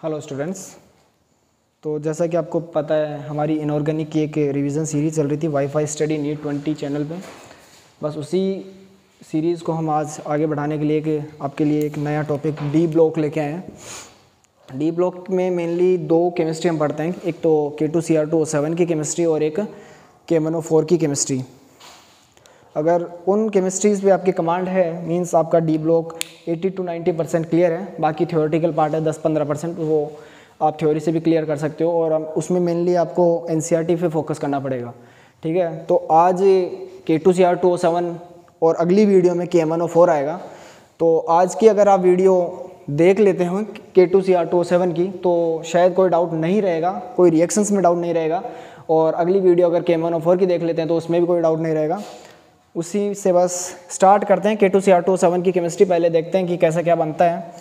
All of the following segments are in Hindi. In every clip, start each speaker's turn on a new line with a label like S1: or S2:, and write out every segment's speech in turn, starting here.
S1: Hello students. तो जैसा कि आपको पता है हमारी इनऑर्गेनिक की एक रिवीजन सीरीज़ चल रही थी वाईफाई स्टडी नीट 20 चैनल पे। बस उसी सीरीज़ को हम आज आगे बढ़ाने के लिए आपके लिए एक नया टॉपिक डी ब्लॉक लेके आए हैं। डी ब्लॉक में मेनली दो केमिस्ट्री हम पढ़ते हैं, एक तो K2Cr2O7 की केमिस्ट्री और एक KMnO4 की केमिस्ट्री। अगर उन केमिस्ट्रीज़ पे आपकी कमांड है मींस आपका डी ब्लॉक 80 to 90% क्लियर है। बाकी थ्योरेटिकल पार्ट है 10-15%, वो आप थ्योरी से भी क्लियर कर सकते हो और उसमें मेनली आपको एनसीईआरटी पे फोकस करना पड़ेगा। ठीक है, तो आज K2Cr2O7 और अगली वीडियो में KMnO4 आएगा। तो आज की अगर आप वीडियो देख लेते हो K2Cr2O7 की तो शायद कोई डाउट नहीं रहेगा, कोई रिएक्शंस में डाउट नहीं रहेगा। और अगली वीडियो अगर KMnO4 की देख लेते हैं तो उसमें भी कोई डाउट नहीं रहेगा। उसी से बस स्टार्ट करते हैं K2Cr2O7 की केमिस्ट्री। पहले देखते हैं कि कैसा क्या बनता है।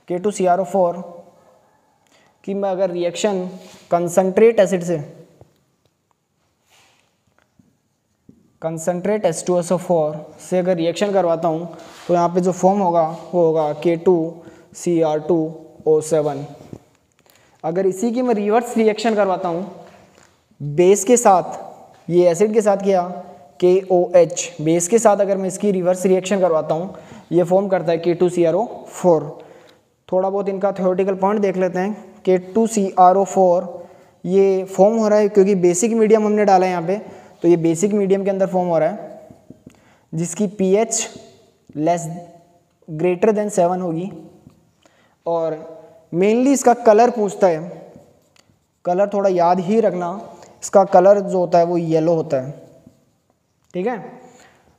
S1: K2CrO4 की मैं अगर रिएक्शन कंसंट्रेट एसिड से कंसंट्रेट H2SO4 से अगर रिएक्शन करवाता हूँ तो यहाँ पे जो फॉर्म होगा वो होगा K2Cr2O7। अगर इसी की मैं रिवर्स रिएक्शन करवाता हूँ बेस के साथ, ये एसिड के साथ किया KOH, बेस के साथ अगर मैं इसकी रिवर्स रिएक्शन करवाता हूँ ये फॉर्म करता है K2CrO4। थोड़ा बहुत इनका थ्योरेटिकल पॉइंट देख लेते हैं। K2CrO4 ये फॉर्म हो रहा है क्योंकि बेसिक मीडियम हमने डाला है यहाँ पे, तो ये बेसिक मीडियम के अंदर फॉर्म हो रहा है जिसकी pH greater than 7 होगी। और मेनली इसका कलर पूछता है, कलर थोड़ा याद ही रखना, इसका कलर जो होता है वो येलो होता है। ठीक है,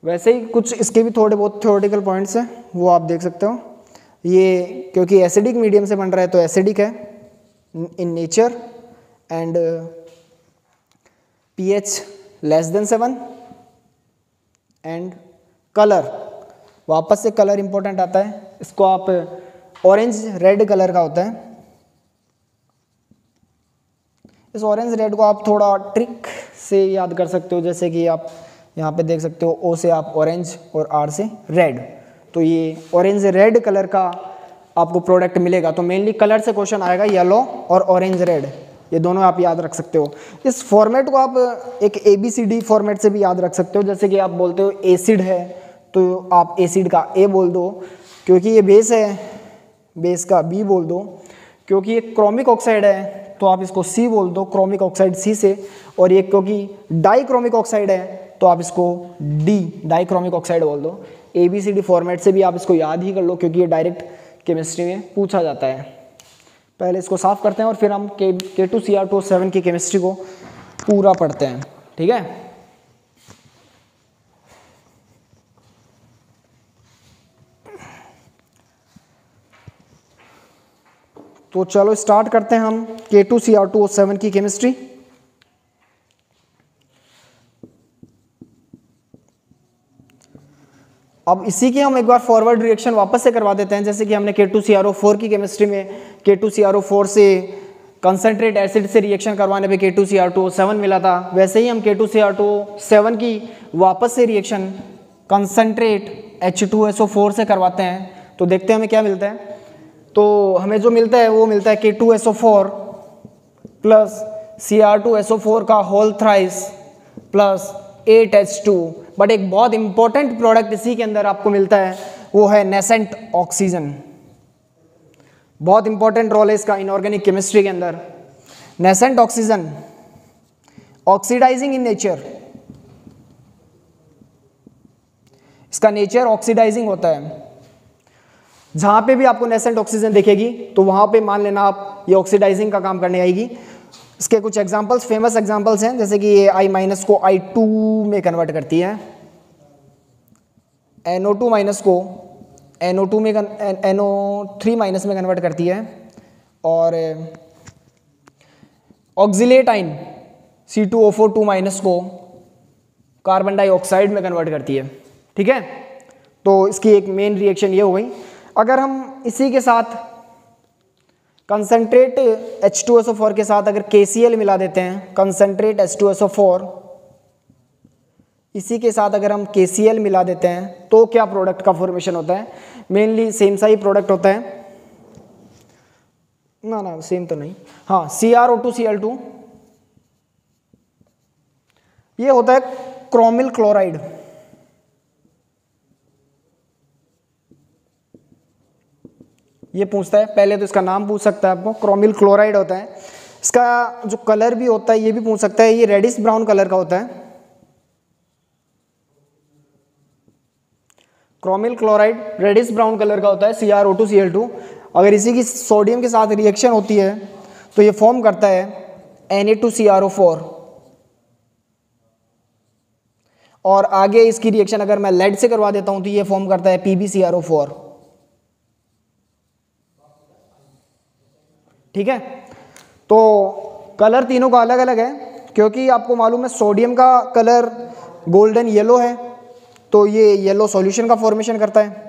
S1: वैसे ही कुछ इसके भी थोड़े बहुत थ्योरेटिकल पॉइंट्स हैं वो आप देख सकते हो। ये क्योंकि एसिडिक मीडियम से बन रहा है तो एसिडिक है in nature and pH less than 7 and colour, वापस से कलर इंपॉर्टेंट आता है। इसको आप ऑरेंज रेड कलर का होता है। इस ऑरेंज रेड को आप थोड़ा ट्रिक से याद कर सकते हो, जैसे कि आप यहाँ पे देख सकते हो O से आप ऑरेंज और R से रेड, तो ये ऑरेंज रेड कलर का आपको प्रोडक्ट मिलेगा। तो मेनली कलर से क्वेश्चन आएगा, येलो और ऑरेंज रेड, ये दोनों आप याद रख सकते हो। इस फॉर्मेट को आप एक ABCD फॉर्मेट से भी याद रख सकते हो। जैसे कि आप बोलते हो एसिड है तो आप एसिड का A बोल दो, क्योंकि ये बेस है बेस का B बोल दो, क्योंकि ये क्रोमिक ऑक्साइड है तो आप इसको C बोल दो, क्रोमिक ऑक्साइड C से। और ये क्योंकि डाइक्रोमिक ऑक्साइड है तो आप इसको D डाइक्रोमिक ऑक्साइड बोल दो। ABCD फॉर्मेट से भी आप इसको याद ही कर लो क्योंकि ये डायरेक्ट केमिस्ट्री में पूछा जाता है। पहले इसको साफ करते हैं और फिर हम K2Cr2O7 की केमिस्ट्री को पूरा पढ़ते हैं। ठीक है, तो चलो स्टार्ट करते हैं हम K2Cr2O7 की केमिस्ट्री। अब इसी की हम एक बार फॉरवर्ड रिएक्शन वापस से करवा देते हैं। जैसे कि हमने K2CrO4 की केमिस्ट्री में K2CrO4 से कंसंट्रेट एसिड से रिएक्शन करवाने पे K2Cr2O7 मिला था, वैसे ही हम K2Cr2O7 की वापस से रिएक्शन कंसंट्रेट H2SO4 से करवाते हैं। तो देखते हैं हमें क्या मिलता है। तो हमें जो मिलता है वो मिलता है K2SO4 प्लस Cr2SO4 का whole thrice plus 8H2। But एक बहुत इंपॉर्टेंट प्रोडक्ट इसी के अंदर आपको मिलता है, वो है नेसेंट ऑक्सीजन। बहुत इंपॉर्टेंट रोल है इसका इनऑर्गेनिक केमिस्ट्री के अंदर। Nascent oxygen oxidising in nature, इसका नेचर ऑक्सीडाइजिंग होता है। जहां पे भी आपको नेसेंट ऑक्सीजन दिखेगी तो वहां पे मान लेना आप ये ऑक्सीडाइजिंग का काम करने आएगी। इसके कुछ एग्जांपल्स, फेमस एग्जांपल्स हैं, जैसे कि ये I- को I2 में कन्वर्ट करती है, NO2- को NO2 में NO3- में कन्वर्ट करती है, और ऑक्जिलेटाइन C2O4 को कार्बन डाइऑक्साइड में कन्वर्ट करती है। ठीक है, तो इसकी एक मेन रिएक्शन ये हो गई। अगर हम इसी के साथ कंसंट्रेट H2SO4 के साथ अगर KCl मिला देते हैं, कंसंट्रेट H2SO4 इसी के साथ अगर हम KCl मिला देते हैं तो क्या प्रोडक्ट का फॉर्मेशन होता है। मेनली सेम सा ही प्रोडक्ट होता है, ना ना सेम तो नहीं, हाँ CrO2Cl2 ये होता है क्रोमिल क्लोराइड। ये पूछता है, पहले तो इसका नाम पूछ सकता है आपको, क्रोमिल क्लोराइड होता है। इसका जो कलर भी होता है ये भी पूछ सकता है, ये रेडिश ब्राउन कलर का होता है। Chromyl chloride reddish brown colour का होता है CrO2Cl2। अगर इसी की सोडियम के साथ रिएक्शन होती है तो ये फॉर्म करता है Na2CrO4। और आगे इसकी रिएक्शन अगर मैं लेड से करवा देता हूं तो ये फॉर्म करता है PbCrO4। ठीक है, तो कलर तीनों का अलग अलग है, क्योंकि आपको मालूम है सोडियम का कलर गोल्डन येलो है, तो ये येलो सॉल्यूशन का फॉर्मेशन करता है।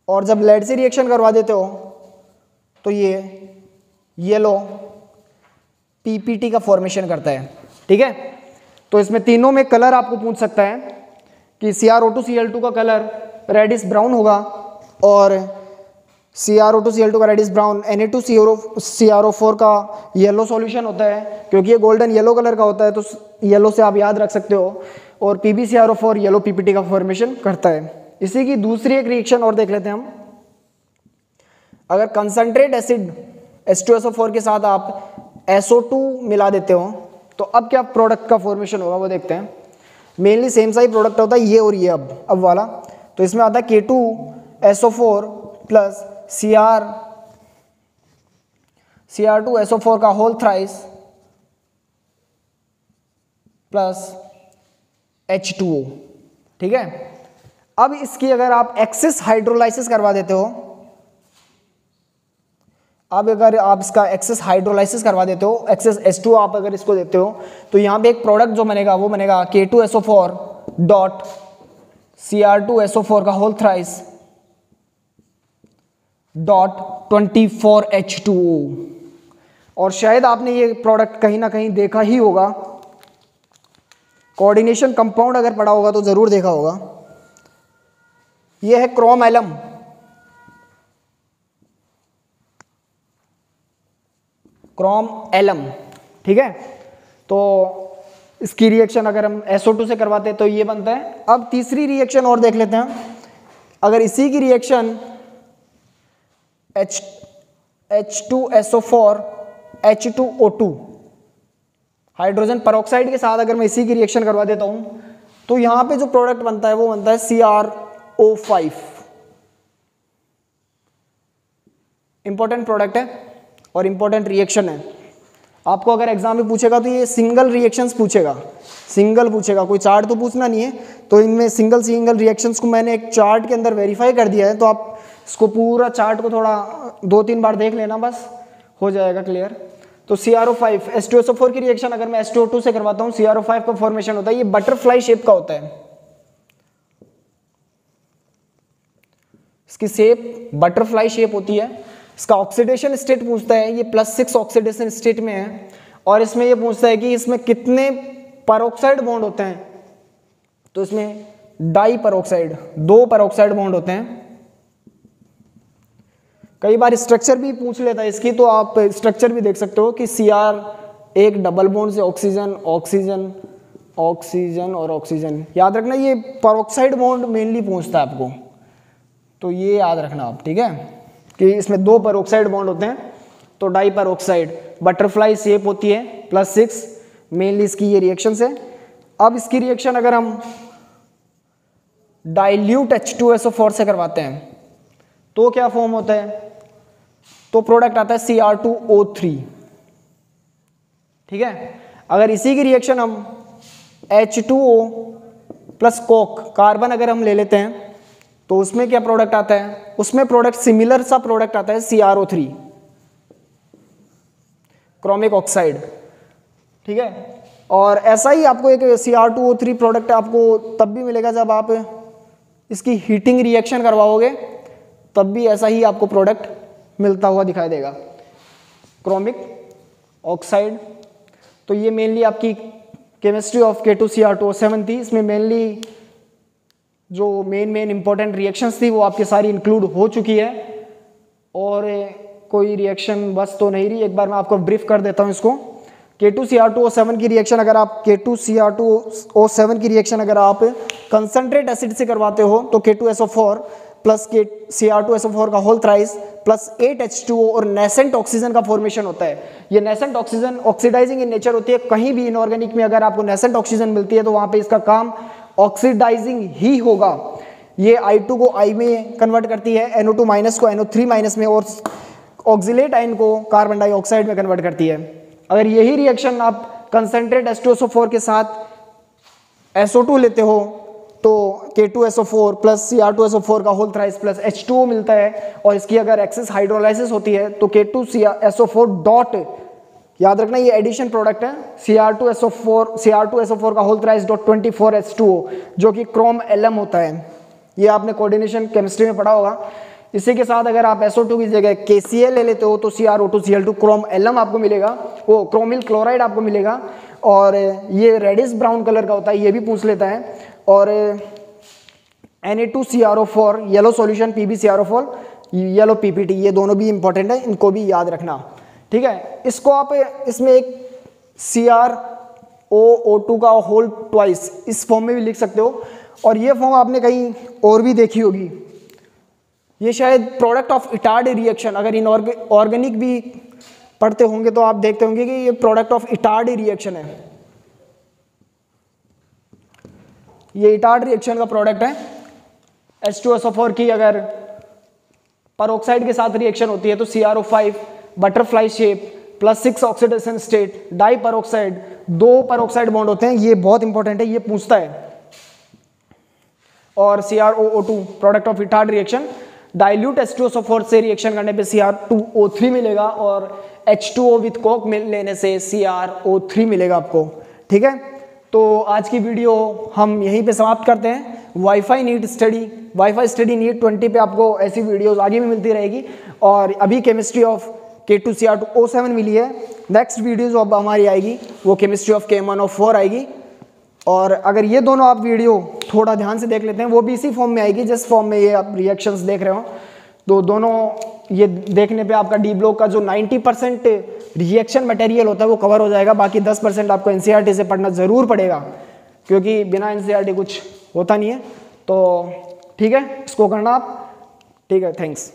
S1: और जब लेड से रिएक्शन करवा देते हो तो ये येलो PPT का फॉर्मेशन करता है। ठीक है, तो इसमें तीनों में कलर आपको पूछ सकता है कि CrO2Cl2 का कलर रेडिश ब्राउन होगा, और CrO2Cl2 का रेडिश ब्राउन, Na2CrO4 का येलो सॉल्यूशन होता है, क्योंकि ये गोल्डन येलो कलर का होता है तो येलो से आप याद रख सकते हो। और PbCrO4 येलो PPT का फॉर्मेशन करता है। इसी की दूसरी एक रिएक्शन और देख लेते हैं हम। अगर कंसंट्रेट एसिड H2SO4 के साथ आप SO2 मिला देते हो तो अब क्या प्रोडक्ट का फॉर्मेशन होगा वो देखते हैं। मेनली सेम सा ही प्रोडक्ट होता है, ये और ये अब वाला। तो इसमें आता है K2SO4 प्लस Cr2SO4 का होल थ्राइस प्लस H2O। ठीक है, अब इसकी अगर आप एक्सेस हाइड्रोलाइसिस करवा देते हो, अब अगर आप इसका एक्सेस हाइड्रोलाइसिस करवा देते हो, एक्सेस H2O आप अगर इसको देते हो तो यहाँ पे एक प्रोडक्ट जो बनेगा वो बनेगा K2SO4 डॉट Cr2SO4 का होल थ्राइस डॉट 24H2O। और शायद आपने ये प्रोडक्ट कहीं ना कहीं देखा ही होगा, कोऑर्डिनेशन कंपाउंड अगर पढ़ा होगा तो जरूर देखा होगा। ये है क्रोम एलम। क्रोम एलम, ठीक है, तो इसकी रिएक्शन अगर हम SO2 से करवाते हैं तो ये बनता है। अब तीसरी रिएक्शन और देख लेते हैं। अगर इसी की reaction H2SO4 H2O2 hydrogen peroxide के साथ अगर मैं इसी की रिएक्शन करवा देता हूं तो यहां पे जो प्रोडक्ट बनता है वो बनता है CrO5। इंपॉर्टेंट प्रोडक्ट है और इंपॉर्टेंट रिएक्शन है। आपको अगर एग्जाम में पूछेगा तो ये सिंगल रिएक्शंस पूछेगा, सिंगल पूछेगा, कोई चार्ट तो पूछना नहीं है। तो इनमें सिंगल रिएक्शंस को मैंने एक चार्ट के अंदर वेरीफाई कर दिया है, तो आप इसको पूरा चार्ट को थोड़ा 2-3 बार देख लेना, बस हो जाएगा क्लियर। तो CrO5 H2SO4 की रिएक्शन अगर मैं H2O2 से करवाता हूँ, CrO5 का फॉर्मेशन होता है, ये बटरफ्लाई शेप का होता है। इसकी शेप बटरफ्लाई शेप होती है। इसका ऑक्सीडेशन स्टेट पूछता है, ये +6 ऑक्सीडेशन स्टेट में है। और इसमें ये पूछता है कि इसमें कितने परऑक्साइड बॉन्ड होते हैं, तो इसमें डाई परऑक्साइड, 2 परऑक्साइड बॉन्ड होते हैं। कई बार स्ट्रक्चर भी पूछ लेता है इसकी, तो आप स्ट्रक्चर भी देख सकते हो कि Cr एक डबल बॉन्ड से ऑक्सीजन ऑक्सीजन ऑक्सीजन और ऑक्सीजन। याद रखना ये परऑक्साइड बॉन्ड मेनली पूछता है आपको, तो ये याद रखना आप, ठीक है, कि इसमें 2 परऑक्साइड बॉन्ड होते हैं। तो डाई परऑक्साइड बटरफ्लाई शेप होती है, +6 मेनली इसकी ये रिएक्शन है। अब इसकी रिएक्शन अगर हम डाइल्यूट H2SO4 से करवाते हैं तो क्या फॉर्म होता है, तो प्रोडक्ट आता है Cr2O3। ठीक है, अगर इसी की रिएक्शन हम H2O प्लस कोक कार्बन अगर हम ले लेते हैं तो उसमें क्या प्रोडक्ट आता है, उसमें प्रोडक्ट सिमिलर सा प्रोडक्ट आता है CrO3 क्रोमिक ऑक्साइड। ठीक है, और ऐसा ही आपको एक Cr2O3 प्रोडक्ट आपको तब भी मिलेगा जब आप इसकी हीटिंग रिएक्शन करवाओगे, तब भी ऐसा ही आपको प्रोडक्ट मिलता हुआ दिखाई देगा, क्रोमिक ऑक्साइड। तो ये मेनली आपकी केमिस्ट्री ऑफ K2Cr2O7 थी। इसमें मेनली जो मेन इंपॉर्टेंट रिएक्शंस थी वो आपकी सारी इंक्लूड हो चुकी है, और कोई रिएक्शन बस तो नहीं रही। एक बार मैं आपको ब्रीफ कर देता हूँ इसको। K2Cr2O7 की रिएक्शन अगर आप K2Cr2O7 की रिएक्शन अगर आप कंसंट्रेट एसिड से करवाते हो तो K2SO4 प्लस Cr2SO4 का होल थ्राइस प्लस 8H2O और नेसेंट ऑक्सीजन का फॉर्मेशन होता है। ये nascent oxygen oxidising in nature होती है। कहीं भी इनऑर्गेनिक में अगर आपको नेसेंट ऑक्सीजन मिलती है तो वहाँ पे इसका काम ऑक्सीडाइजिंग ही होगा। ये I2 को I में कन्वर्ट करती है, NO2 माइनस को NO3 माइनस में, और ऑक्सीलेट आयन को कार्बन डाइऑक्साइड में कन्वर्ट करती है। अगर यही रिएक्शन आप कंसंट्रेट H2SO4 के साथ SO2 लेते हो तो K2SO4 प्लस Cr2SO4 का होल थ्राइस प्लस H2O मिलता है, और इसकी अगर एक्सेस हाइड्रोलाइसिस होती है तो K2SO4 डॉट, याद रखना ये एडिशन प्रोडक्ट है, Cr2SO4 का होल थ्राइस डॉट 24H2O जो कि क्रोम एलम होता है। ये आपने कोऑर्डिनेशन केमिस्ट्री में पढ़ा होगा। इसी के साथ अगर आप SO2 की जगह KCl ले लेते हो तो CrO2Cl2 क्रोम एलम आपको मिलेगा, वो क्रोमिल क्लोराइड आपको मिलेगा, और ये रेडिश ब्राउन कलर का होता है, ये भी पूछ लेता है। और Na2CrO4 yellow solution, PbCrO4 yellow PPT, ये दोनों भी इंपॉर्टेंट है, इनको भी याद रखना, ठीक है। इसको आप इसमें एक CrOO2 का होल ट्वाइस इस फॉर्म में भी लिख सकते हो, और ये फॉर्म आपने कहीं और भी देखी होगी। ये शायद प्रोडक्ट ऑफ इटार्ड रिएक्शन, अगर इनऑर्गेनिक भी पढ़ते होंगे तो आप देखते होंगे कि ये प्रोडक्ट ऑफ इटार्ड रिएक्शन है। ये इटार्ड रिएक्शन का प्रोडक्ट है। H2SO4 की अगर परोक्साइड के साथ रिएक्शन होती है तो CrO5 butterfly shape plus 6 oxidation state di peroxide, 2 peroxide bond होते हैं, ये बहुत इंपॉर्टेंट है, ये पूछता है। और CrOO2 product of Etard reaction, dilute H2SO4 से रिएक्शन करने पे Cr2O3 मिलेगा, और H2O विथ कोक लेने से CrO3 मिलेगा आपको, ठीक है। तो आज की वीडियो हम यहीं पे समाप्त करते हैं। वाईफाई स्टडी नीट 20 पे आपको ऐसी वीडियोस आगे भी मिलती रहेगी, और अभी केमिस्ट्री ऑफ K2Cr2O7 मिली है। नेक्स्ट वीडियोज अब हमारी आएगी वो केमिस्ट्री ऑफ KM1O4 आएगी, और अगर ये दोनों आप वीडियो थोड़ा ध्यान से देख लेते हैं वो भी इसी फॉर्म में आएगी जिस फॉर्म में ये आप रिएक्शंस देख रहे हो। तो दोनों ये देखने पे आपका डी ब्लॉक का जो 90% रिएक्शन मटेरियल होता है वो कवर हो जाएगा, बाकी 10% आपको NCERT से पढ़ना ज़रूर पड़ेगा, क्योंकि बिना NCERT कुछ होता नहीं है। तो ठीक है, इसको करना आप, ठीक है, थैंक्स।